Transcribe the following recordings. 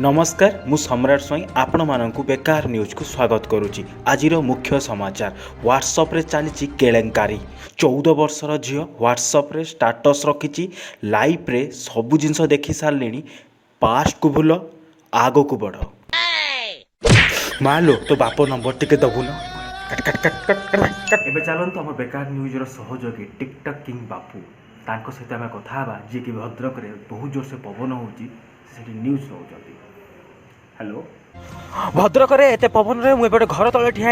नमस्कार मु सम्राट स्वाई आपण मानकु बेकार न्यूज को स्वागत करुच्ची। आज मुख्य समाचार व्हाट्सअप रे चली केलेंकारी 14 वर्षर झील व्हाट्सअप रे स्टाटस रखी लाइव रे सबु जिनस देखी सारे पास्ट को भूल आग को बढ़ मालो तो बाप नंबर टिके दबुन एबे चलतु आम बेकार न्यूज सहयोगी टिकटक किंग बापू तांको सहित आम कथा जी कि भद्रक रे बहुत जोर से पवन होची न्यूज नौकरी। हेलो भद्रक रे एते पवन रे मुझे घर तले ठिया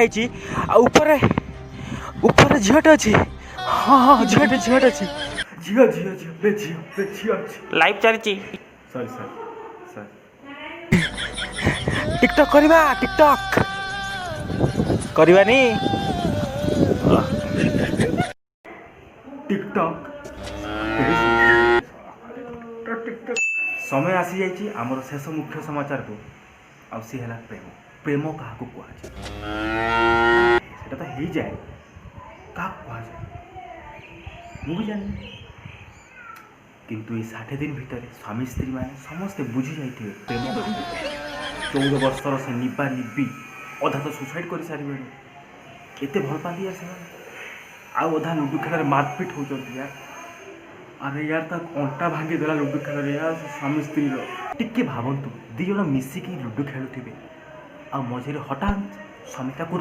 ऊपर ऊपर झीटे अच्छी हाँ हाँ झीटे झीटे अच्छी झील झील झील बे झील बे झील अच्छी लाइव चलची सॉरी सर टिकटॉक करवा टिकटॉक करवानी टिकटॉक समय आसी जाइए आमर शेष मुख्य समाचार को आ सी है प्रेम प्रेम क्या कहुए तो हो जाए क्या कहुए मुझे जानी किंतु ये 60 दिन भितर स्वामी स्त्री मैंने समस्ते बुझी जाइए प्रेम 14 वर्षर से निबा निबी अधा तो सुसाइड कर सारे एत भल पाती यार से अधा लुडु खेल मारपिट होती यार अरे यार तक अंटा भांगी देला लुडु खेल यार स्वामी स्त्री टिके भावतु दी जन मिसिकी लुडु खेलुवे आ मझे हठात स्वामीटा को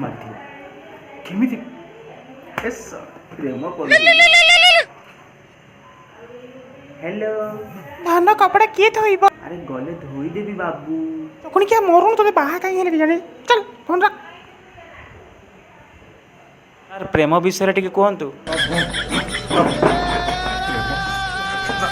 मारी केमी प्रेम हेलो धान कपड़ा किए थोइब अरे गले धोई देवी बाबू तो कोनी क्या मरुन तो बाहा काई हेले जाने चल फोन रख यार प्रेम विषय टिके कहतु